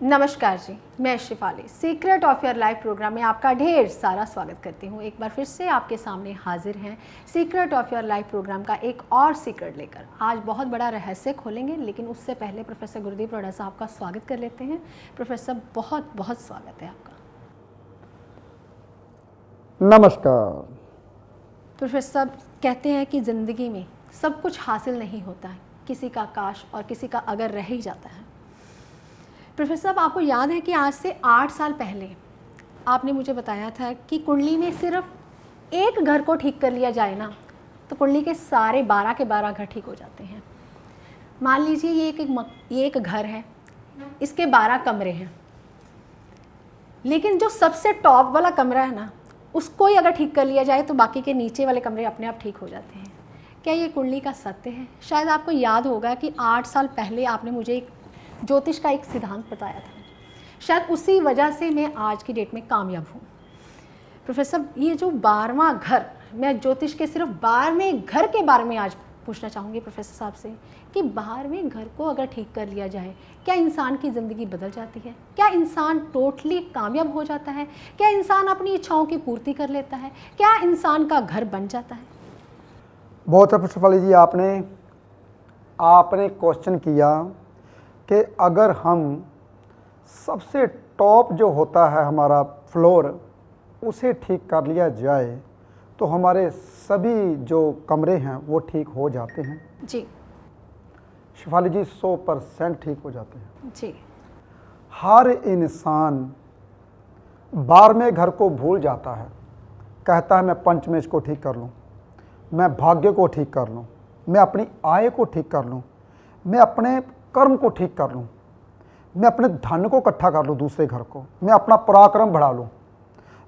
नमस्कार जी, मैं Shifali secret of your life program में आपका ढेर सारा स्वागत करती हूँ। एक बार फिर से आपके सामने हाजिर हैं secret of your life program का एक और सीक्रेट लेकर। आज बहुत बड़ा रहस्य खोलेंगे, लेकिन उससे पहले प्रोफेसर गुरदीप रोड़ा साहब का स्वागत कर लेते हैं। प्रोफेसर बहुत बहुत स्वागत है आपका। नमस्कार। प्रोफेसर कहते हैं कि ज़िंदगी में सब कुछ हासिल नहीं होता है, किसी का काश और किसी का अगर रह ही जाता है। प्रोफेसर साहब, आपको याद है कि आज से 8 साल पहले आपने मुझे बताया था कि कुंडली में सिर्फ एक घर को ठीक कर लिया जाए ना, तो कुंडली के सारे 12 के 12 घर ठीक हो जाते हैं। मान लीजिए ये एक घर है, इसके 12 कमरे हैं, लेकिन जो सबसे टॉप वाला कमरा है ना, उसको ही अगर ठीक कर लिया जाए तो बाकी के नीचे वाले कमरे अपने आप ठीक हो जाते हैं। क्या ये कुंडली का सत्य है? शायद आपको याद होगा कि 8 साल पहले आपने मुझे एक ज्योतिष का एक सिद्धांत बताया था, शायद उसी वजह से मैं आज की डेट में कामयाब हूँ। प्रोफेसर, ये जो 12वां घर, मैं ज्योतिष के सिर्फ 12वें घर के बारे में आज पूछना चाहूँगी प्रोफेसर साहब से कि 12वें घर को अगर ठीक कर लिया जाए, क्या इंसान की ज़िंदगी बदल जाती है? क्या इंसान टोटली कामयाब हो जाता है? क्या इंसान अपनी इच्छाओं की पूर्ति कर लेता है? क्या इंसान का घर बन जाता है? बहुत अच्छा शिफाली जी, आपने क्वेश्चन किया कि अगर हम सबसे टॉप जो होता है हमारा फ्लोर, उसे ठीक कर लिया जाए तो हमारे सभी जो कमरे हैं वो ठीक हो जाते हैं। जी शिफाली जी, 100% ठीक हो जाते हैं जी। हर इंसान 12वें घर को भूल जाता है, कहता है मैं पंचमेश को ठीक कर लूँ, मैं भाग्य को ठीक कर लूँ, मैं अपनी आय को ठीक कर लूँ, मैं अपने कर्म को ठीक कर लूँ, मैं अपने धन को इकट्ठा कर लूँ दूसरे घर को, मैं अपना पराक्रम बढ़ा लूँ,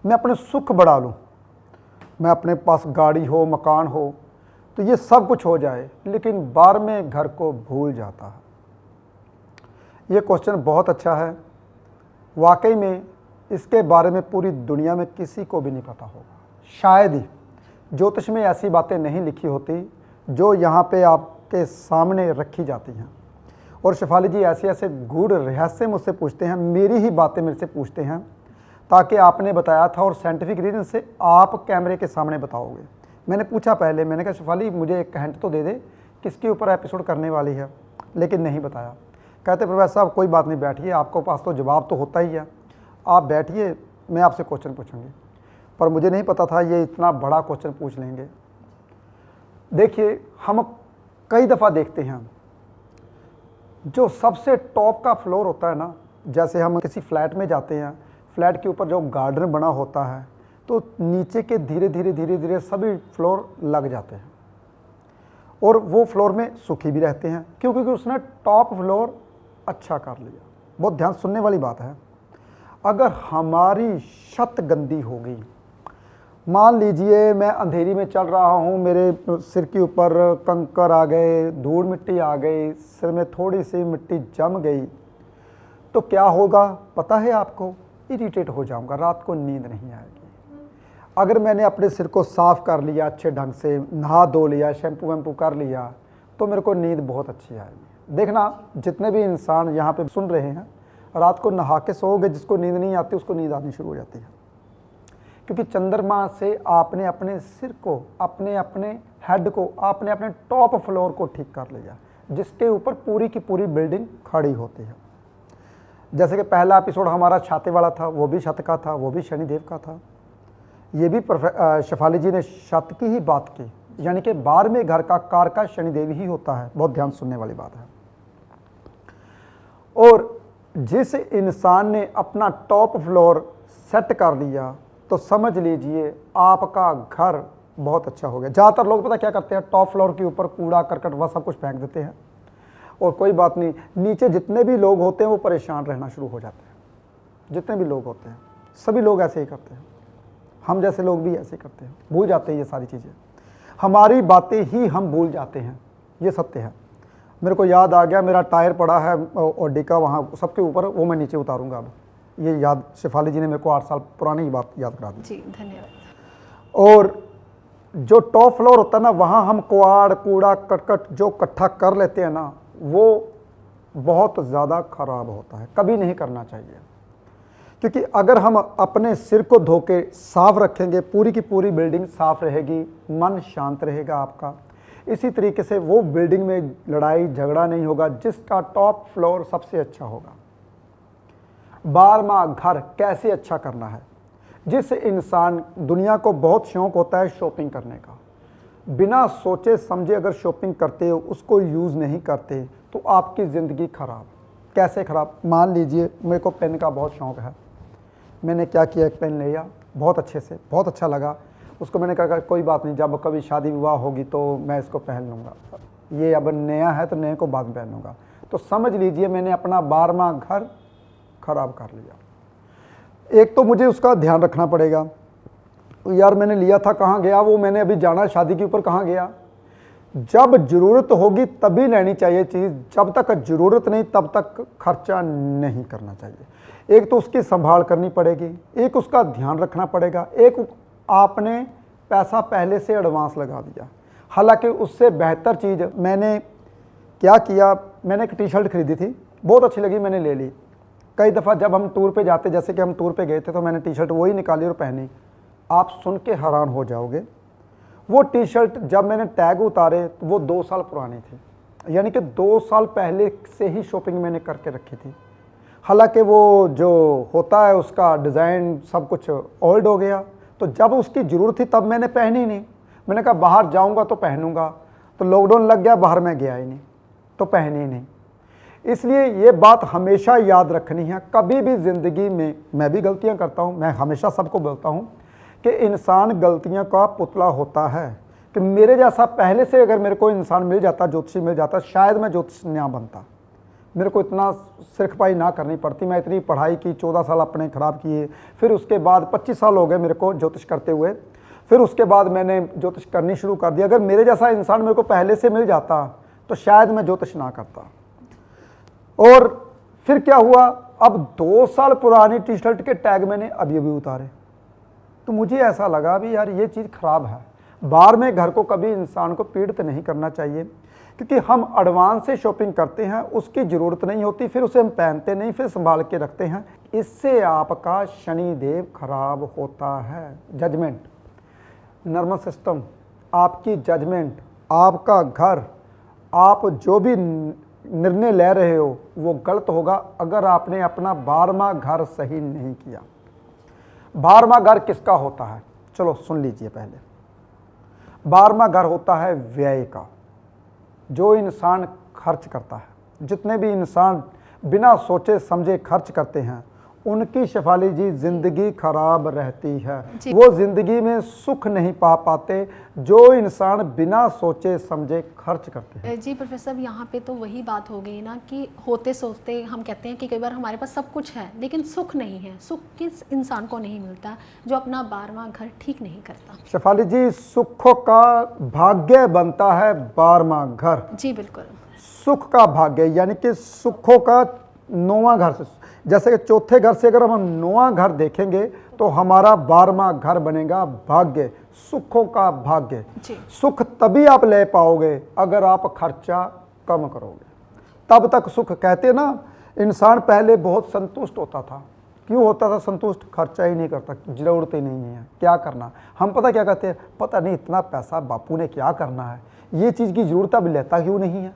मैं अपने सुख बढ़ा लूँ, मैं अपने पास गाड़ी हो, मकान हो, तो ये सब कुछ हो जाए, लेकिन 12वें घर को भूल जाता है। ये क्वेश्चन बहुत अच्छा है। वाकई में इसके बारे में पूरी दुनिया में किसी को भी नहीं पता होगा। शायद ही ज्योतिष में ऐसी बातें नहीं लिखी होती जो यहाँ पे आपके सामने रखी जाती हैं। और शिफाली जी ऐसे ऐसे गूढ़ रहस्य मुझसे पूछते हैं, मेरी ही बातें मेरे से पूछते हैं, ताकि आपने बताया था और साइंटिफिक रीजन से आप कैमरे के सामने बताओगे। मैंने पूछा पहले, मैंने कहा शिफाली मुझे एक हिंट तो दे दे किसके ऊपर एपिसोड करने वाली है, लेकिन नहीं बताया। कहते प्रोफेसर साहब कोई बात नहीं, बैठिए, आपके पास तो जवाब तो होता ही है, आप बैठिए, मैं आपसे क्वेश्चन पूछूंगी। पर मुझे नहीं पता था ये इतना बड़ा क्वेश्चन पूछ लेंगे। देखिए, हम कई दफ़ा देखते हैं जो सबसे टॉप का फ्लोर होता है ना, जैसे हम किसी फ्लैट में जाते हैं, फ्लैट के ऊपर जो गार्डन बना होता है, तो नीचे के धीरे धीरे सभी फ्लोर लग जाते हैं और वो फ्लोर में सुखी भी रहते हैं, क्योंकि उसने टॉप फ्लोर अच्छा कर लिया। बहुत ध्यान सुनने वाली बात है। अगर हमारी छत गंदी हो गई, मान लीजिए मैं अंधेरी में चल रहा हूँ, मेरे सिर के ऊपर कंकर आ गए, धूल मिट्टी आ गई, सिर में थोड़ी सी मिट्टी जम गई, तो क्या होगा पता है आपको? इरिटेट हो जाऊँगा, रात को नींद नहीं आएगी। अगर मैंने अपने सिर को साफ़ कर लिया, अच्छे ढंग से नहा धो लिया, शैम्पू वैम्पू कर लिया, तो मेरे को नींद बहुत अच्छी आएगी। देखना, जितने भी इंसान यहाँ पे सुन रहे हैं, रात को नहा के सोओगे, जिसको नींद नहीं आती उसको नींद आनी शुरू हो जाती है, क्योंकि चंद्रमा से आपने अपने सिर को, अपने हेड को, आपने अपने टॉप फ्लोर को ठीक कर लिया, जिसके ऊपर पूरी की पूरी बिल्डिंग खड़ी होती है। जैसे कि पहला एपिसोड हमारा छाते वाला था, वो भी छत का था, वो भी शनिदेव का था। ये भी शिफाली जी ने छत की ही बात की, यानी कि 12वें घर का कारक शनिदेव ही होता है। बहुत ध्यान सुनने वाली बात है। और जिस इंसान ने अपना टॉप फ्लोर सेट कर लिया, तो समझ लीजिए आपका घर बहुत अच्छा हो गया। ज़्यादातर लोग पता क्या करते हैं, टॉप फ्लोर के ऊपर कूड़ा करकट वह सब कुछ फेंक देते हैं, और कोई बात नहीं, नीचे जितने भी लोग होते हैं वो परेशान रहना शुरू हो जाते हैं। जितने भी लोग होते हैं, सभी लोग ऐसे ही करते हैं, हम जैसे लोग भी ऐसे करते हैं, भूल जाते हैं ये सारी चीज़ें, हमारी बातें ही हम भूल जाते हैं, ये सत्य है। मेरे को याद आ गया, मेरा टायर पड़ा है ऑडी का वहाँ सबके ऊपर, वो मैं नीचे उतारूँगा अब। ये याद शिफाली जी ने मेरे को 8 साल पुरानी बात याद करा दी। जी धन्यवाद। और जो टॉप फ्लोर होता है ना, वहाँ हम कुआड़ कूड़ा कटकट जो इकट्ठा कर लेते हैं ना, वो बहुत ज़्यादा खराब होता है, कभी नहीं करना चाहिए। क्योंकि अगर हम अपने सिर को धो के साफ रखेंगे, पूरी की पूरी बिल्डिंग साफ रहेगी, मन शांत रहेगा आपका। इसी तरीके से वो बिल्डिंग में लड़ाई झगड़ा नहीं होगा जिसका टॉप फ्लोर सबसे अच्छा होगा। 12वां घर कैसे अच्छा करना है। जिस इंसान, दुनिया को बहुत शौक़ होता है शॉपिंग करने का, बिना सोचे समझे अगर शॉपिंग करते हो, उसको यूज़ नहीं करते, तो आपकी ज़िंदगी ख़राब। कैसे ख़राब? मान लीजिए मेरे को पेन का बहुत शौक़ है, मैंने क्या किया, एक पेन लिया बहुत अच्छे से, बहुत अच्छा लगा उसको, मैंने कहा कोई बात नहीं, जब कभी शादी विवाह होगी तो मैं इसको पहन लूँगा, ये अब नया है तो नए को बाद में पहनूँगा। तो समझ लीजिए मैंने अपना 12वां घर ख़राब कर लिया। एक तो मुझे उसका ध्यान रखना पड़ेगा, यार मैंने लिया था कहाँ गया वो, मैंने अभी जाना शादी के ऊपर कहाँ गया। जब ज़रूरत होगी तभी लेनी चाहिए चीज़, जब तक ज़रूरत नहीं तब तक खर्चा नहीं करना चाहिए। एक तो उसकी संभाल करनी पड़ेगी, एक उसका ध्यान रखना पड़ेगा, एक आपने पैसा पहले से एडवांस लगा दिया। हालांकि उससे बेहतर चीज़ मैंने क्या किया, मैंने एक टी शर्ट खरीदी थी, बहुत अच्छी लगी, मैंने ले ली। कई दफ़ा जब हम टूर पे जाते, जैसे कि हम टूर पे गए थे, तो मैंने टी शर्ट वही निकाली और पहनी। आप सुन के हैरान हो जाओगे, वो टी शर्ट जब मैंने टैग उतारे तो वो 2 साल पुरानी थी, यानी कि 2 साल पहले से ही शॉपिंग मैंने करके रखी थी। हालांकि वो जो होता है उसका डिज़ाइन सब कुछ ओल्ड हो गया, तो जब उसकी ज़रूरत थी तब मैंने पहनी नहीं। मैंने कहा बाहर जाऊंगा तो पहनूंगा, तो लॉकडाउन लग गया, बाहर में गया ही नहीं तो पहनी ही नहीं। इसलिए ये बात हमेशा याद रखनी है, कभी भी ज़िंदगी में, मैं भी गलतियां करता हूं, मैं हमेशा सबको बोलता हूं कि इंसान गलतियों का पुतला होता है। कि मेरे जैसा पहले से अगर मेरे को इंसान मिल जाता, ज्योतिषी मिल जाता, शायद मैं ज्योतिष ना बनता, मेरे को इतना सिरखपाई ना करनी पड़ती। मैं इतनी पढ़ाई की, 14 साल अपने ख़राब किए, फिर उसके बाद 25 साल हो गए मेरे को ज्योतिष करते हुए, फिर उसके बाद मैंने ज्योतिष करनी शुरू कर दिया। अगर मेरे जैसा इंसान मेरे को पहले से मिल जाता तो शायद मैं ज्योतिष ना करता। और फिर क्या हुआ, अब 2 साल पुरानी टी शर्ट के टैग मैंने अभी अभी उतारे, तो मुझे ऐसा लगा भी यार ये चीज़ ख़राब है। बाहर में घर को कभी इंसान को पीड़ित नहीं करना चाहिए, क्योंकि हम एडवांस से शॉपिंग करते हैं, उसकी ज़रूरत नहीं होती, फिर उसे हम पहनते नहीं, फिर संभाल के रखते हैं। इससे आपका शनिदेव खराब होता है। जजमेंट, नर्वस सिस्टम, आपकी जजमेंट, आपका घर, आप जो भी निर्णय ले रहे हो वो गलत होगा अगर आपने अपना 12वां घर सही नहीं किया। 12वां घर किसका होता है, चलो सुन लीजिए पहले। 12वां घर होता है व्यय का। जो इंसान खर्च करता है, जितने भी इंसान बिना सोचे समझे खर्च करते हैं, उनकी शेफाली जी ज़िंदगी खराब रहती है, वो ज़िंदगी में सुख नहीं पा पाते जो इंसान बिना सोचे समझे खर्च करते हैं। जी प्रोफेसर, यहाँ पे तो वही बात हो गई ना कि होते सोचते हम कहते हैं कि कई बार हमारे पास सब कुछ है लेकिन सुख नहीं है। सुख किस इंसान को नहीं मिलता जो अपना 12वां घर ठीक नहीं करता। शेफाली जी, सुखों का भाग्य बनता है 12वां घर। जी बिल्कुल, सुख का भाग्य, यानी कि सुखों का 9वां घर से, जैसे कि चौथे घर से अगर हम 9वां घर देखेंगे तो हमारा 12वां घर बनेगा भाग्य, सुखों का भाग्य। सुख तभी आप ले पाओगे अगर आप खर्चा कम करोगे, तब तक सुख। कहते ना, इंसान पहले बहुत संतुष्ट होता था। क्यों होता था संतुष्ट? खर्चा ही नहीं करता, ज़रूरत ही नहीं है, क्या करना। हम पता क्या कहते हैं, पता नहीं इतना पैसा बापू ने क्या करना है, ये चीज़ की ज़रूरत अब लेता क्यों नहीं है।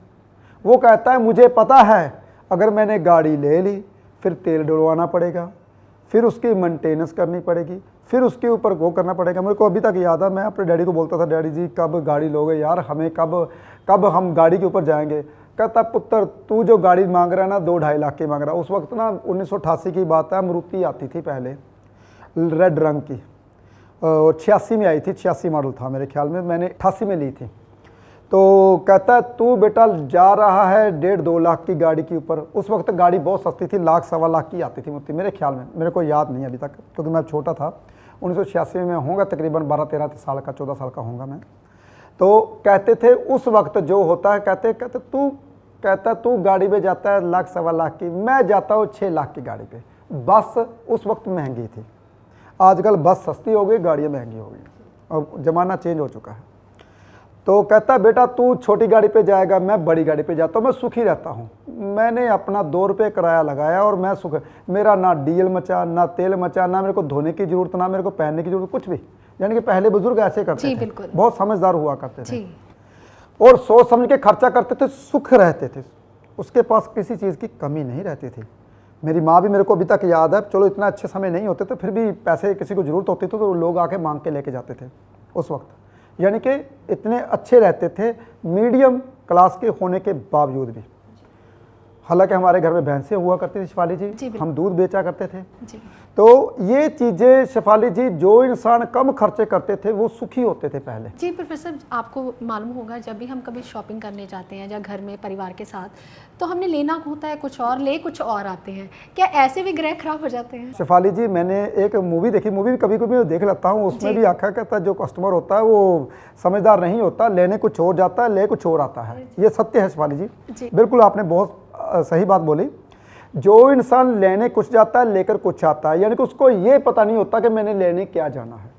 वो कहता है मुझे पता है अगर मैंने गाड़ी ले ली फिर तेल डलवाना पड़ेगा, फिर उसकी मेंटेनेंस करनी पड़ेगी, फिर उसके ऊपर वो करना पड़ेगा। मेरे को अभी तक याद है, मैं अपने डैडी को बोलता था, डैडी जी कब गाड़ी लोगे यार, हमें कब हम गाड़ी के ऊपर जाएंगे। कहता पुत्र तू जो गाड़ी मांग रहा है ना 2-2.5 लाख की मांग रहा है। उस वक्त ना 1988 की बात है, मारुति आती थी पहले रेड रंग की, 86 में आई थी, 86 मॉडल था मेरे ख्याल में, मैंने 88 में ली थी। तो कहता है तू बेटा जा रहा है 1.5-2 लाख की गाड़ी के ऊपर। उस वक्त गाड़ी बहुत सस्ती थी, 1-1.25 लाख की आती थी मुझे, मेरे ख्याल में, मेरे को याद नहीं अभी तक क्योंकि मैं छोटा था। 1986 में होगा तकरीबन 12-13 साल का, 14 साल का होगा मैं। तो कहते थे उस वक्त जो होता है, कहता तू गाड़ी में जाता है 1-1.25 लाख की, मैं जाता हूँ 6 लाख की गाड़ी पे। बस उस वक्त महंगी थी, आजकल बस सस्ती हो गई, गाड़ियाँ महंगी हो गई, अब ज़माना चेंज हो चुका है। तो कहता बेटा तू छोटी गाड़ी पे जाएगा, मैं बड़ी गाड़ी पे जाता हूँ, मैं सुखी रहता हूँ, मैंने अपना 2 रुपये किराया लगाया और मैं सुख, मेरा ना डीजल मचा, ना तेल मचा, ना मेरे को धोने की ज़रूरत, ना मेरे को पहनने की ज़रूरत, कुछ भी। यानी कि पहले बुजुर्ग ऐसे करते जी, थे, बिल्कुल। बहुत समझदार हुआ करते थे जी और सोच समझ के खर्चा करते थे, सुख रहते थे, उसके पास किसी चीज़ की कमी नहीं रहती थी। मेरी माँ भी मेरे को अभी तक याद है, चलो इतना अच्छे समय नहीं होते थे, फिर भी पैसे किसी को ज़रूरत होती थी तो लोग आके मांग के लेके जाते थे उस वक्त। यानी कि इतने अच्छे रहते थे मीडियम क्लास के होने के बावजूद भी। हालांकि हमारे घर में भैंसें हुआ करती थी शेफाली जी, हम दूध बेचा करते थे जी। तो ये चीज़ें शेफाली जी, जो इंसान कम खर्चे करते थे वो सुखी होते थे पहले। जी प्रोफेसर, आपको मालूम होगा जब भी हम कभी शॉपिंग करने जाते हैं या घर में परिवार के साथ, तो हमने लेना होता है कुछ और, ले कुछ और आते हैं। क्या ऐसे भी ग्रह खराब हो जाते हैं? शेफाली जी, मैंने एक मूवी देखी, मूवी भी कभी कभी देख लेता हूँ, उसमें भी आखा कहता है जो कस्टमर होता है वो समझदार नहीं होता, लेने कुछ और जाता है, ले कुछ और आता है। ये सत्य है शेफाली जी, बिल्कुल आपने बहुत सही बात बोली। जो इंसान लेने कुछ जाता है लेकर कुछ आता है, यानी कि उसको ये पता नहीं होता कि मैंने लेने क्या जाना है।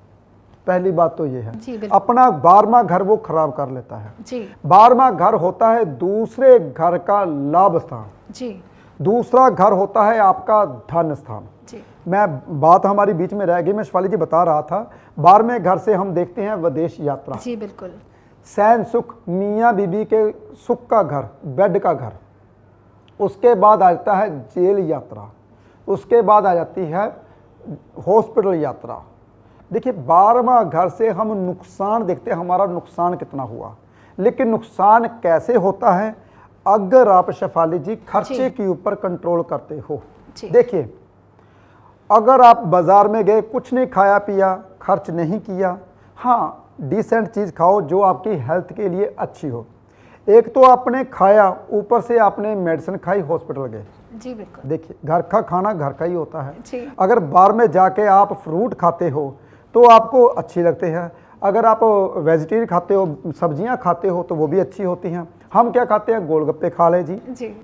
पहली बात तो ये है, अपना 12वां घर वो खराब कर लेता है जी। 12वां घर होता है दूसरे घर का लाभ स्थान जी। दूसरा घर होता है आपका धन स्थान जी। मैं बात हमारी बीच में रह गई, मैं शेफाली जी बता रहा था, 12वें घर से हम देखते हैं विदेश यात्रा जी, बिल्कुल, सैन सुख, मियाँ बीबी के सुख का घर, बेड का घर। उसके बाद आ जाता है जेल यात्रा, उसके बाद आ जाती है हॉस्पिटल यात्रा। देखिए 12वां घर से हम नुकसान देखते हैं, हमारा नुकसान कितना हुआ, लेकिन नुकसान कैसे होता है अगर आप शेफाली जी खर्चे के ऊपर कंट्रोल करते हो। देखिए अगर आप बाजार में गए, कुछ नहीं खाया पिया, खर्च नहीं किया, हाँ डिसेंट चीज़ खाओ जो आपकी हेल्थ के लिए अच्छी हो। एक तो आपने खाया, ऊपर से आपने मेडिसिन खाई, हॉस्पिटल गए जी, बिल्कुल। देखिए घर का खाना घर का ही होता है जी। अगर बाहर में जाके आप फ्रूट खाते हो तो आपको अच्छी लगते हैं, अगर आप वेजिटेरियन खाते हो, सब्जियां खाते हो तो वो भी अच्छी होती हैं। हम क्या खाते हैं, गोलगप्पे खा ले जी,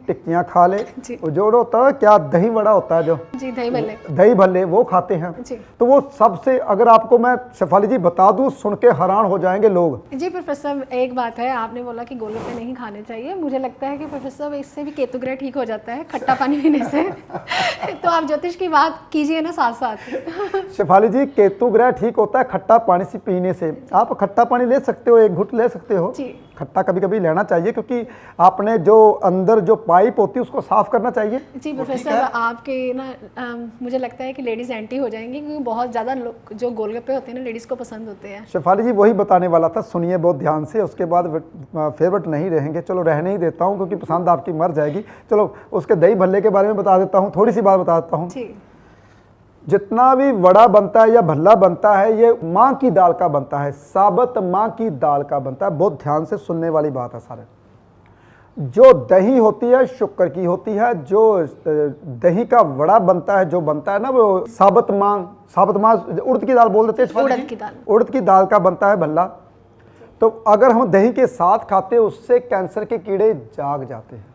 टिक्कियाँ खा ले, जो होता है क्या दही वड़ा होता है जो जी, दही भल्ले वो खाते हैं जी। तो वो सबसे, अगर आपको मैं शेफाली जी बता दूं, सुन के हैरान हो जाएंगे लोग जी। प्रोफेसर एक बात है, आपने बोला कि गोलगप्पे नहीं खाने चाहिए, मुझे लगता है कि प्रोफेसर इससे भी केतु ग्रह ठीक हो जाता है खट्टा पानी पीने से तो आप ज्योतिष की बात कीजिए ना साथ साथ। शेफाली जी केतु ग्रह ठीक होता है खट्टा पानी से पीने से। आप खट्टा पानी ले सकते हो, एक घुट ले सकते हो जी। खट्टा कभी कभी लेना चाहिए क्योंकि आपने जो अंदर जो पाइप होती है उसको साफ करना चाहिए जी। प्रोफेसर आपके ना मुझे लगता है कि लेडीज एंटी हो जाएंगी क्योंकि बहुत ज़्यादा जो गोलगप्पे होते हैं ना लेडीज़ को पसंद होते हैं। शेफाली जी वही बताने वाला था, सुनिए बहुत ध्यान से, उसके बाद फेवरेट नहीं रहेंगे। चलो रहने ही देता हूँ क्योंकि पसंद आपकी मर जाएगी। चलो उसके दही भल्ले के बारे में बता देता हूँ, थोड़ी सी बात बता देता हूँ। जितना भी वड़ा बनता है या भल्ला बनता है ये माँ की दाल का बनता है, साबत माँ की दाल का बनता है। बहुत ध्यान से सुनने वाली बात है सारे। जो दही होती है शुक्र की होती है, जो दही का वड़ा बनता है, जो बनता है ना वो साबत माँ उड़द की दाल बोल देते हैं, उड़द की दाल का बनता है भल्ला। तो अगर हम दही के साथ खाते हैं उससे कैंसर के कीड़े जाग जाते हैं,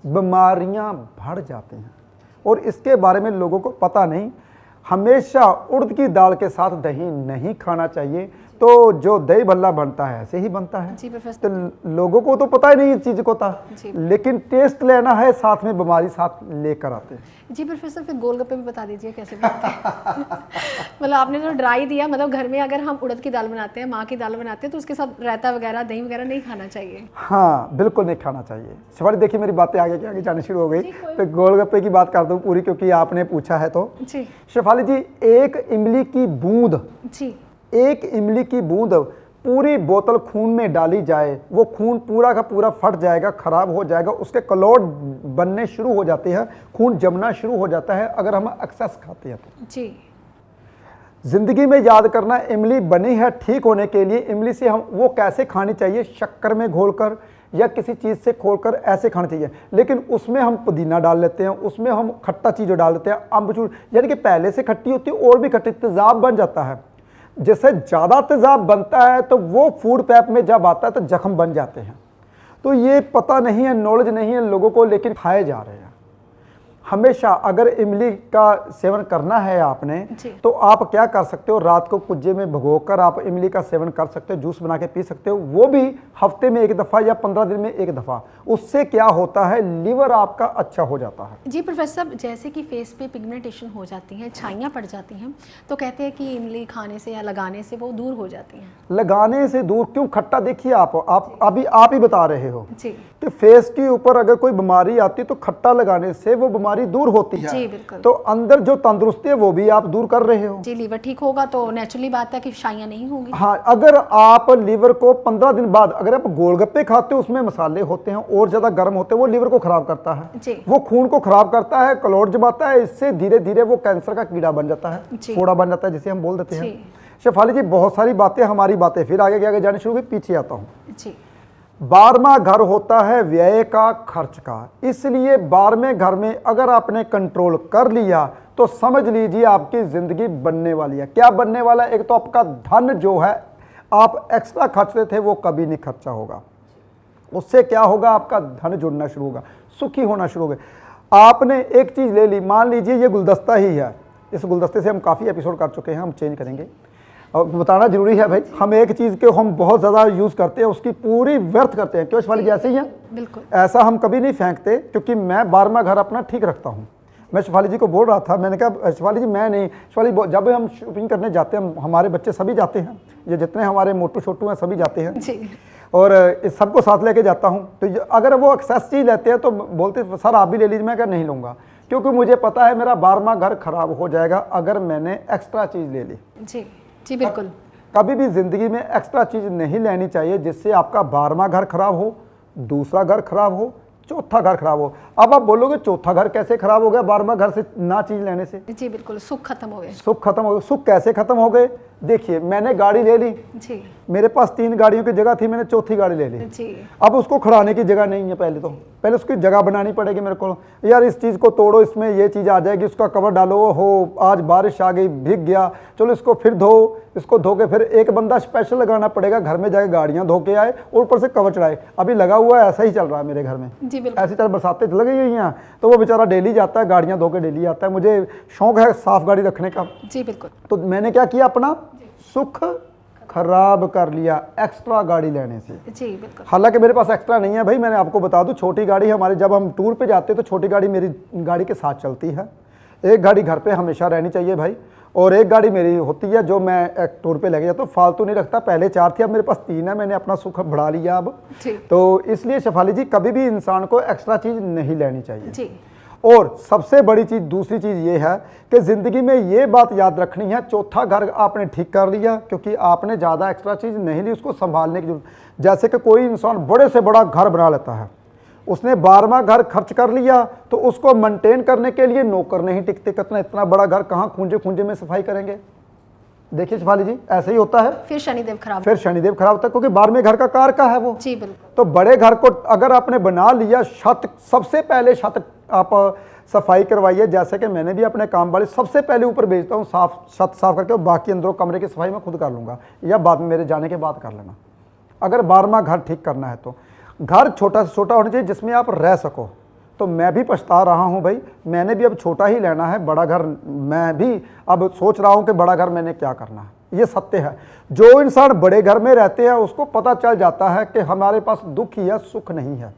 बीमारियां बढ़ जाते हैं और इसके बारे में लोगों को पता नहीं। हमेशा उड़द की दाल के साथ दही नहीं खाना चाहिए। तो जो दही भल्ला बनता है ऐसे ही बनता है जी। तो लोगों को तो पता ही नहीं इस चीज़ को था, लेकिन टेस्ट लेना है, साथ में बीमारी साथ लेकर आते हैं जी। प्रोफेसर फिर गोलगप्पे भी बता दीजिए कैसे बनते हैं मतलब आपने तो ड्राई दिया, मतलब घर में अगर हम उड़द की दाल बनाते हैं, माँ की दाल बनाते हैं तो उसके साथ रायता वगैरह दही वगैरह नहीं खाना चाहिए। हाँ बिल्कुल नहीं खाना चाहिए। शिवानी देखिए मेरी बातें आगे के आगे जानी शुरू हो गई, तो गोलगप्पे की बात कर दूँ पूरी क्योंकि आपने पूछा है तो जी। शिफाली जी एक इमली की बूंद जी, एक इमली की बूंद पूरी बोतल खून में डाली जाए, वो खून पूरा का पूरा फट जाएगा, खराब हो जाएगा, उसके क्लॉट बनने शुरू हो जाते हैं, खून जमना शुरू हो जाता है अगर हम एक्सेस खाते हैं तो जी। जिंदगी में याद करना, इमली बनी है ठीक होने के लिए। इमली से हम वो कैसे खानी चाहिए, शक्कर में घोलकर या किसी चीज़ से खोलकर ऐसे खाना चाहिए, लेकिन उसमें हम पुदीना डाल लेते हैं, उसमें हम खट्टा चीज़ें डाल देते हैं, अम्बचूर, यानी कि पहले से खट्टी होती है और भी खट्टी, तेजाब बन जाता है। जैसे ज़्यादा तेजाब बनता है तो वो फूड पैप में जब आता है तो जख्म बन जाते हैं। तो ये पता नहीं है, नॉलेज नहीं है लोगों को, लेकिन खाए जा रहे हैं। हमेशा अगर इमली का सेवन करना है आपने जी। तो आप क्या कर सकते हो, रात को कुज्जे में भिगोकर आप इमली का सेवन कर सकते हो, जूस बना के पी सकते हो, वो भी हफ्ते में 1 दफ़ा या 15 दिन में 1 दफ़ा। उससे क्या होता है, लिवर आपका अच्छा हो जाता है। जी प्रोफेसर साहब, जैसे कि फेस पे पिगमेंटेशन हो जाती है, छाइयाँ पड़ जाती हैं, तो कहते हैं कि इमली खाने से या लगाने से वो दूर हो जाती हैं। लगाने से दूर क्यों? खट्टा देखिए आप अभी आप ही बता रहे हो जी कि फेस के ऊपर अगर कोई बीमारी आती है तो खट्टा लगाने से वो बीमारी दूर होती है। जी बिल्कुल। तो अंदर जो तंदुरुस्ती है वो भी आप दूर कर रहे हो। जी, लीवर ठीक होगा तो नेचुरली बात है कि छाइयाँ नहीं होंगी। हाँ, अगर आप लीवर को 15 दिन बाद अगर आप गोलगप्पे खाते हो, उसमें मसाले होते हैं और ज्यादा गर्म होते हैं, वो लीवर को खराब करता है। जी। वो खून को खराब करता है, क्लोट जमाता है, इससे धीरे धीरे वो कैंसर का कीड़ा बन जाता है, जी। फोड़ा बन जाता है, जिसे हम बोल देते हैं। जी। शेफाली जी, बहुत सारी बातें, हमारी बातें फिर आगे आगे जाने शुरू हुई, पीछे आता हूँ। जी 12वां घर होता है व्यय का, खर्च का। इसलिए 12वें घर में अगर आपने कंट्रोल कर लिया तो समझ लीजिए आपकी जिंदगी बनने वाली है। क्या बनने वाला है? एक तो आपका धन जो है आप एक्स्ट्रा खर्चते थे वो कभी नहीं खर्चा होगा। उससे क्या होगा, आपका धन जुड़ना शुरू होगा, सुखी होना शुरू होगा। आपने एक चीज ले ली, मान लीजिए ये गुलदस्ता ही है, इस गुलदस्ते से हम काफी एपिसोड कर चुके हैं, हम चेंज करेंगे और बताना जरूरी है भाई। हम एक चीज के हम बहुत ज्यादा यूज करते हैं, उसकी पूरी व्यर्थ करते हैं। क्यों शिवाली जी? ऐसे ही है, बिल्कुल। ऐसा हम कभी नहीं फेंकते, क्योंकि मैं 12वां घर अपना ठीक रखता हूँ। मैं शिवाली जी को बोल रहा था, मैंने कहा शिवाली जी मैं नहीं, शिवाली जब हम शॉपिंग करने जाते हैं, हमारे बच्चे सभी जाते हैं, ये जितने हमारे मोटू छोटू हैं सभी जाते हैं जी। और इस सबको साथ लेके जाता हूँ। तो अगर वो एक्सेस चीज लेते हैं तो बोलते सर आप भी ले लीजिए, मैं क्या नहीं लूँगा, क्योंकि मुझे पता है मेरा 12वां घर खराब हो जाएगा अगर मैंने एक्स्ट्रा चीज़ ले ली। जी जी बिल्कुल। कभी भी जिंदगी में एक्स्ट्रा चीज़ नहीं लेनी चाहिए जिससे आपका 12वां घर खराब हो, दूसरा घर खराब हो, चौथा घर खराब हो। अब आप बोलोगे चौथा घर कैसे खराब हो गया 12वां घर से ना चीज लेने से? जी बिल्कुल, सुख खत्म हो गए। सुख खत्म हो गए। सुख कैसे खत्म हो गए? देखिए, मैंने गाड़ी ले ली, जी मेरे पास 3 गाड़ियों की जगह थी, मैंने चौथी गाड़ी ले ली। जी। अब उसको खड़ाने की जगह नहीं है, पहले उसकी जगह बनानी पड़ेगी मेरे को। यार इस चीज़ को तोड़ो, इसमें ये चीज़ आ जाएगी, उसका कवर डालो, हो आज बारिश आ गई, भीग गया, चलो इसको फिर धो, इसको धो के फिर एक बंदा स्पेशल लगाना पड़ेगा, घर में जाके गाड़ियाँ धो के आए और ऊपर से कवर चढ़ाए। अभी लगा हुआ है, ऐसा ही चल रहा है मेरे घर में। जी बिल्कुल। ऐसी तरह बरसातें लगी हुई हैं तो वो बेचारा डेली जाता है, गाड़ियाँ धो के डेली आता है। मुझे शौक है साफ गाड़ी रखने का। जी बिल्कुल। तो मैंने क्या किया, अपना सुख खराब कर लिया एक्स्ट्रा गाड़ी लेने से। जी बिल्कुल। हालांकि मेरे पास एक्स्ट्रा नहीं है भाई, मैंने आपको बता दूं, छोटी गाड़ी हमारे, जब हम टूर पे जाते हैं तो छोटी गाड़ी मेरी गाड़ी के साथ चलती है। एक गाड़ी घर पे हमेशा रहनी चाहिए भाई, और एक गाड़ी मेरी होती है जो मैं एक टूर पे लेके जाता हूँ, फालतू नहीं रखता। पहले 4 थी, अब मेरे पास 3 है, मैंने अपना सुख बढ़ा लिया अब। तो इसलिए शेफाली जी, कभी भी इंसान को एक्स्ट्रा चीज़ नहीं लेनी चाहिए। जी। और सबसे बड़ी चीज़, दूसरी चीज़ ये है कि ज़िंदगी में ये बात याद रखनी है, चौथा घर आपने ठीक कर लिया क्योंकि आपने ज़्यादा एक्स्ट्रा चीज़ नहीं ली, उसको संभालने की जरूरत। जैसे कि कोई इंसान बड़े से बड़ा घर बना लेता है, उसने 12वां घर खर्च कर लिया तो उसको मेंटेन करने के लिए नौकर नहीं टिकते। कितना इतना बड़ा घर कहाँ खूंजे खूंजे में सफाई करेंगे? देखिए शिफाली जी, ऐसे ही होता है। फिर शनिदेव खराब होता है, क्योंकि 12वें घर का कार का है वो। जी बिल्कुल। तो बड़े घर को अगर आपने बना लिया, छत सबसे पहले छत आप सफाई करवाइए। जैसे कि मैंने भी अपने काम वाले सबसे पहले ऊपर भेजता हूँ, साफ छत साफ करके, बाकी अंदरों कमरे की सफाई मैं खुद कर लूँगा, या बाद में मेरे जाने के बाद कर लेना। अगर 12वां घर ठीक करना है तो घर छोटा से छोटा होना चाहिए जिसमें आप रह सको। तो मैं भी पछता रहा हूँ भाई, मैंने भी अब छोटा ही लेना है। बड़ा घर मैं भी अब सोच रहा हूँ कि बड़ा घर मैंने क्या करना है। ये सत्य है, जो इंसान बड़े घर में रहते हैं उसको पता चल जाता है कि हमारे पास दुख ही है, सुख नहीं है।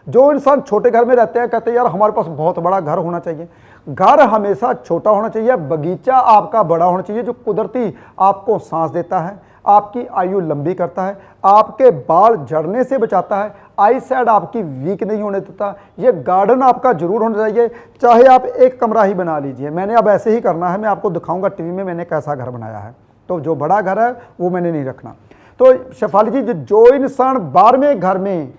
जो इंसान छोटे घर में रहते हैं कहते हैं यार हमारे पास बहुत बड़ा घर होना चाहिए। घर हमेशा छोटा होना चाहिए, बगीचा आपका बड़ा होना चाहिए जो कुदरती आपको सांस देता है, आपकी आयु लंबी करता है, आपके बाल झड़ने से बचाता है, आई साइड आपकी वीक नहीं होने देता। ये गार्डन आपका जरूर होना चाहिए, चाहे आप एक कमरा ही बना लीजिए। मैंने अब ऐसे ही करना है, मैं आपको दिखाऊंगा टीवी में मैंने कैसा घर बनाया है। तो जो बड़ा घर है वो मैंने नहीं रखना। तो शेफाली जी, जो इंसान 12वें घर में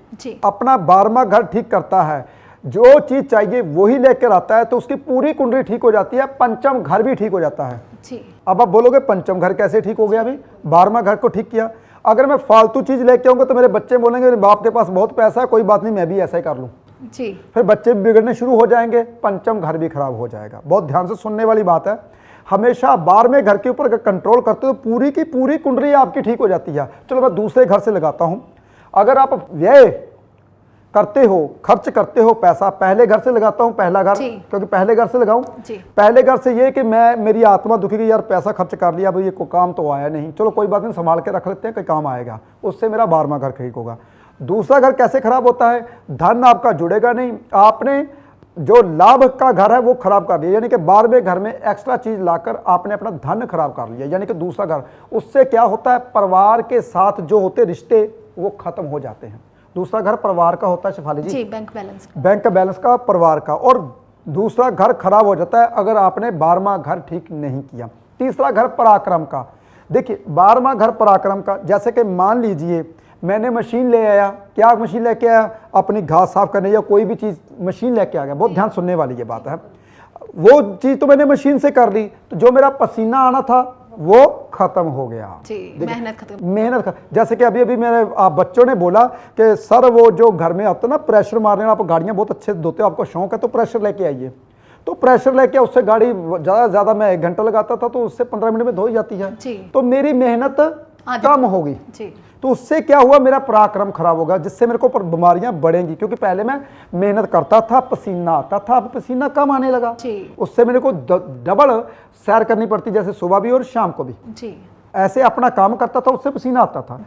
अपना 12वां घर ठीक करता है, जो चीज चाहिए वही लेकर आता है, तो उसकी पूरी कुंडली ठीक हो जाती है, पंचम घर भी ठीक हो जाता है जी। अब आप बोलोगे पंचम घर कैसे ठीक हो गया? भाई 12वां घर को ठीक किया। अगर मैं फालतू चीज लेके आऊंगा तो मेरे बच्चे बोलेंगे मेरे बाप के पास बहुत पैसा है, कोई बात नहीं मैं भी ऐसा ही कर लूं जी। फिर बच्चे बिगड़ने शुरू हो जाएंगे, पंचम घर भी खराब हो जाएगा। बहुत ध्यान से सुनने वाली बात है। हमेशा 12वें घर के ऊपर कंट्रोल करते हो तो पूरी की पूरी कुंडली आपकी ठीक हो जाती है। चलो मैं दूसरे घर से लगाता हूं। अगर आप व्यय करते हो, खर्च करते हो पैसा, पहले घर से लगाता हूँ, पहला घर, जी। क्योंकि पहले घर से लगाऊं, जी। पहले घर से ये कि मेरी आत्मा दुखी कि यार पैसा खर्च कर लिया, अब ये कोई काम तो आया नहीं, चलो कोई बात नहीं, संभाल के रख लेते हैं, कोई काम आएगा, उससे मेरा 12वां घर ठीक होगा। दूसरा घर कैसे खराब होता है? धन आपका जुड़ेगा नहीं, आपने जो लाभ का घर है वो खराब कर दिया, यानी कि 12वें घर में एक्स्ट्रा चीज लाकर आपने अपना धन खराब कर लिया, यानी कि दूसरा घर। उससे क्या होता है, परिवार के साथ जो होते रिश्ते वो खत्म हो जाते हैं। दूसरा घर परिवार का होता है शेफाली जी, बैंक बैलेंस, बैंक का बैलेंस का, परिवार का, और दूसरा घर खराब हो जाता है अगर आपने 12वां घर ठीक नहीं किया। तीसरा घर पराक्रम का, देखिए 12वां घर पराक्रम का, जैसे कि मान लीजिए मैंने मशीन ले आया, क्या मशीन लेके आया, अपनी घास साफ करने या कोई भी चीज़ मशीन लेके आ गया, बहुत ध्यान सुनने वाली ये बात है। वो चीज़ तो मैंने मशीन से कर ली, तो जो मेरा पसीना आना था वो खत्म हो गया, मेहनत खत्म। जैसे कि अभी मेरे आप बच्चों ने बोला कि सर वो जो घर में आता है ना प्रेशर मारने, आप गाड़ियाँ बहुत अच्छे धोते हो, आपको शौक है तो प्रेशर लेके आइए, तो प्रेशर लेके उससे गाड़ी ज़्यादा से ज़्यादा मैं 1 घंटा लगाता था तो उससे 15 मिनट में धो ही जाती है, तो मेरी मेहनत कम होगी, तो उससे क्या हुआ, मेरा पराक्रम खराब होगा, जिससे मेरे को बीमारियां बढ़ेंगी, क्योंकि पहले मैं मेहनत करता था, पसीना आता था, अब पसीना कम आने लगा, उससे मेरे को डबल सैर करनी पड़ती, जैसे सुबह भी और शाम को भी, ऐसे अपना काम करता था, उससे पसीना आता था।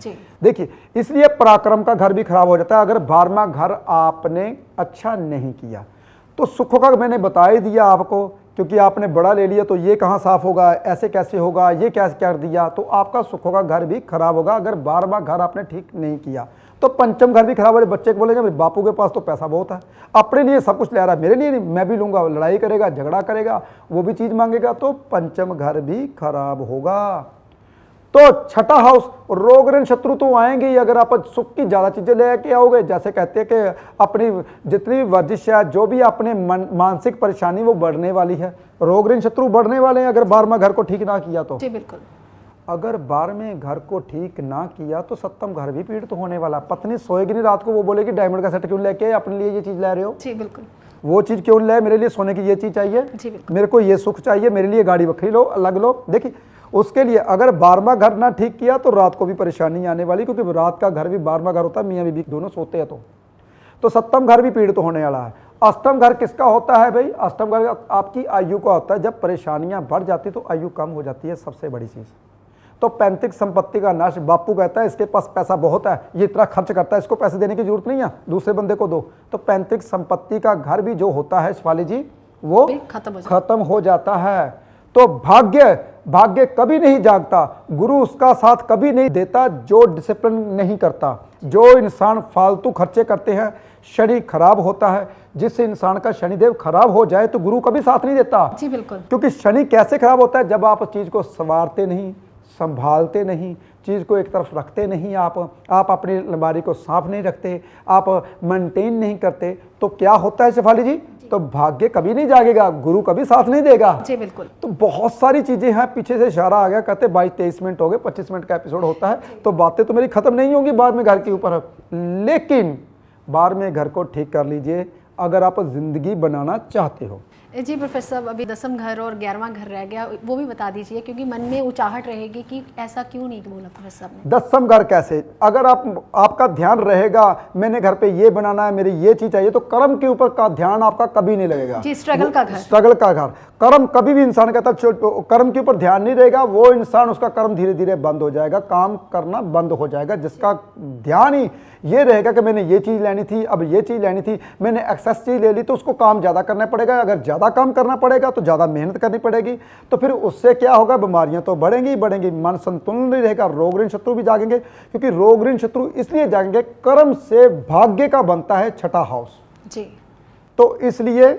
देखिए इसलिए पराक्रम का घर भी खराब हो जाता है अगर 12वां घर आपने अच्छा नहीं किया। तो सुखों का मैंने बता ही दिया आपको, क्योंकि आपने बड़ा ले लिया तो ये कहाँ साफ होगा, ऐसे कैसे होगा, ये कैसे कर दिया, तो आपका सुखों का घर भी खराब होगा अगर 12वां घर आपने ठीक नहीं किया। तो पंचम घर भी खराब हो, बच्चे को बोलेंगे बापू के पास तो पैसा बहुत है, अपने लिए सब कुछ ले रहा है, मेरे लिए नहीं, मैं भी लूंगा, लड़ाई करेगा, झगड़ा करेगा, वो भी चीज मांगेगा, तो पंचम घर भी खराब होगा। तो छठा हाउस, रोग ऋण शत्रु तो आएंगे ही अगर आप सुख की ज्यादा चीजें लेके आओगे, जैसे कहते हैं कि अपनी जितनी भी वर्जिश है, जो भी अपने मानसिक परेशानी वो बढ़ने वाली है, रोग ऋण शत्रु बढ़ने वाले हैं अगर 12वां घर को ठीक ना किया तो। जी बिल्कुल। अगर 12वें घर को ठीक ना किया तो 7वां घर भी पीड़ित तो होने वाला। पत्नी सोएगी नहीं रात को, वो बोलेगी डायमंड का सेट क्यों लेके अपने लिए ये चीज ले रहे हो। जी बिल्कुल। वो चीज क्यों ले, मेरे लिए सोने की ये चीज चाहिए, मेरे को ये सुख चाहिए, मेरे लिए गाड़ी बखरी लो, अलग लो। देखिए उसके लिए अगर 12वां घर ना ठीक किया तो रात को भी परेशानी आने वाली, क्योंकि रात का घर भी 12वां घर होता है, मियाँ बीवी दोनों सोते हैं। तो 7वां घर भी पीड़ित होने वाला है। अष्टम घर किसका होता है भाई? अष्टम घर आपकी आयु का होता है। जब परेशानियां बढ़ जाती तो आयु कम हो जाती है, सबसे बड़ी चीज। तो पैतृक संपत्ति का नाश, बापू कहता है इसके पास पैसा बहुत है, ये इतना खर्च करता है, इसको पैसे देने की जरूरत नहीं है, दूसरे बंदे को दो। तो पैतृक संपत्ति का घर भी जो होता है शिवाली जी वो खत्म हो जाता है। तो भाग्य कभी नहीं जागता, गुरु उसका साथ कभी नहीं देता जो डिसिप्लिन नहीं करता। जो इंसान फालतू खर्चे करते हैं, शनि खराब होता है। जिस इंसान का शनिदेव खराब हो जाए तो गुरु कभी साथ नहीं देता। जी बिल्कुल। क्योंकि शनि कैसे खराब होता है? जब आप चीज को संवारते नहीं, संभालते नहीं, चीज को एक तरफ रखते नहीं, आप अपनी अलमारी को साफ नहीं रखते, आप मेंटेन नहीं करते, तो क्या होता है शेफाली जी? तो भाग्य कभी नहीं जागेगा, गुरु कभी साथ नहीं देगा। जी बिल्कुल। तो बहुत सारी चीजें हैं, पीछे से इशारा आ गया, कहते 22-23 मिनट हो गए, 25 मिनट का एपिसोड होता है, तो बातें तो मेरी खत्म नहीं होंगी 12वें घर के ऊपर। लेकिन 12वें घर को ठीक कर लीजिए अगर आप जिंदगी बनाना चाहते हो। जी प्रोफेसर साहब, अभी 10वां घर और 11वां घर रह गया, वो भी बता दीजिए, क्योंकि मन में उचाहट रहेगी कि ऐसा क्यों नहीं बोला प्रोफेसर साहब ने। 10वां घर कैसे? अगर आपका ध्यान रहेगा मैंने घर पे ये बनाना है, मेरी ये चीज चाहिए, तो कर्म के ऊपर का ध्यान आपका कभी नहीं लगेगा। जी, स्ट्रगल का घर। स्ट्रगल का घर। कर्म कभी भी इंसान कहता कर्म के ऊपर ध्यान नहीं रहेगा, वो इंसान, उसका कर्म धीरे धीरे बंद हो जाएगा, काम करना बंद हो जाएगा। जिसका ध्यान ही ये रहेगा कि मैंने ये चीज लेनी थी, अब ये चीज लेनी थी, मैंने एक्सेस चीज ले ली, तो उसको काम ज्यादा करना पड़ेगा। अगर ज्यादा काम करना पड़ेगा तो ज्यादा मेहनत करनी पड़ेगी, तो फिर उससे क्या होगा? बीमारियां तो बढ़ेंगी ही बढ़ेंगी, मन संतुलन नहीं रहेगा, रोग ऋण शत्रु भी जागेंगे। क्योंकि रोग ऋण शत्रु इसलिए जागेंगे, कर्म से भाग्य का बनता है छठा हाउस जी। तो इसलिए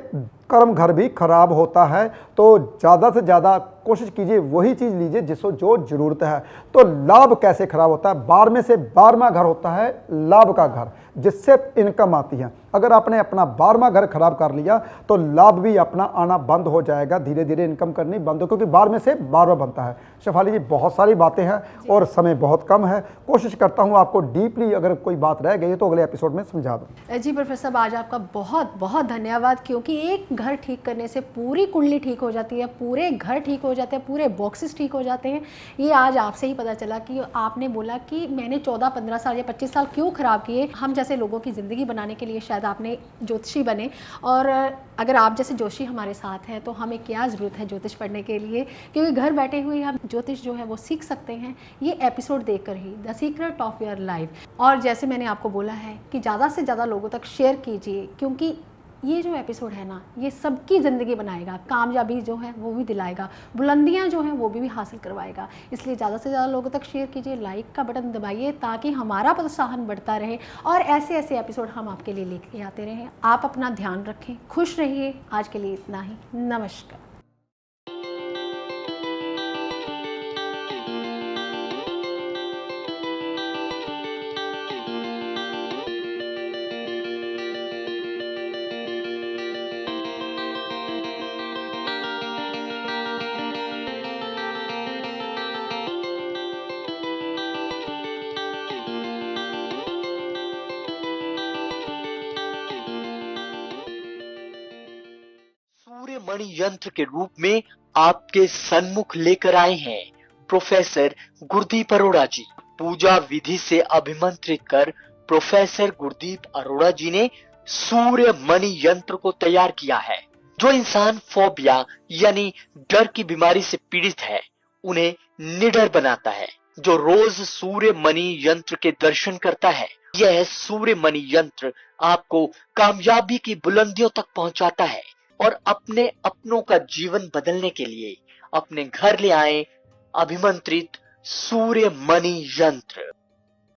कर्म घर भी खराब होता है। तो ज़्यादा से ज़्यादा कोशिश कीजिए वही चीज़ लीजिए जिसको जो जरूरत है। तो लाभ कैसे खराब होता है? 12वें से 12वां घर होता है लाभ का घर, जिससे इनकम आती है। अगर आपने अपना 12वां घर खराब कर लिया तो लाभ भी अपना आना बंद हो जाएगा, धीरे धीरे इनकम करनी बंद हो, क्योंकि 12वें से 12वां बनता है। शेफाली जी बहुत सारी बातें हैं और समय बहुत कम है, कोशिश करता हूँ आपको डीपली अगर कोई बात रह गई तो अगले एपिसोड में समझा दूँ। जी प्रोफेसर साहब, आज आपका बहुत बहुत धन्यवाद, क्योंकि एक घर ठीक करने से पूरी कुंडली ठीक हो जाती है, पूरे घर ठीक हो हो जाते हैं, पूरे बॉक्सेस ठीक हो जाते हैं। ये आज आपसे ही पता चला कि आपने बोला कि मैंने 14-15 साल या 25 साल क्यों ख़राब किए। हम जैसे लोगों की ज़िंदगी बनाने के लिए शायद आपने ज्योतिषी बने, और अगर आप जैसे जोशी हमारे साथ हैं तो हमें क्या ज़रूरत है ज्योतिष पढ़ने के लिए, क्योंकि घर बैठे हुए हम ज्योतिष जो है वो सीख सकते हैं ये एपिसोड देखकर ही, the secret of your life. और जैसे मैंने आपको बोला है कि ज़्यादा से ज़्यादा लोगों तक शेयर कीजिए, क्योंकि ये जो एपिसोड है ना, ये सबकी ज़िंदगी बनाएगा, कामयाबी जो है वो भी दिलाएगा, बुलंदियां जो हैं वो भी हासिल करवाएगा। इसलिए ज़्यादा से ज़्यादा लोगों तक शेयर कीजिए, लाइक का बटन दबाइए, ताकि हमारा प्रोत्साहन बढ़ता रहे और ऐसे ऐसे एपिसोड हम आपके लिए लेके आते रहें। आप अपना ध्यान रखें, खुश रहिए। आज के लिए इतना ही, नमस्कार। सूर्य मणि यंत्र के रूप में आपके सन्मुख लेकर आए हैं प्रोफेसर गुरदीप अरोड़ा जी। पूजा विधि से अभिमंत्रित कर प्रोफेसर गुरदीप अरोड़ा जी ने सूर्य मणि यंत्र को तैयार किया है। जो इंसान फोबिया यानी डर की बीमारी से पीड़ित है, उन्हें निडर बनाता है। जो रोज सूर्य मणि यंत्र के दर्शन करता है, यह सूर्य मणि यंत्र आपको कामयाबी की बुलंदियों तक पहुंचाता है। और अपने अपनों का जीवन बदलने के लिए अपने घर ले आए अभिमंत्रित सूर्य मणि यंत्र।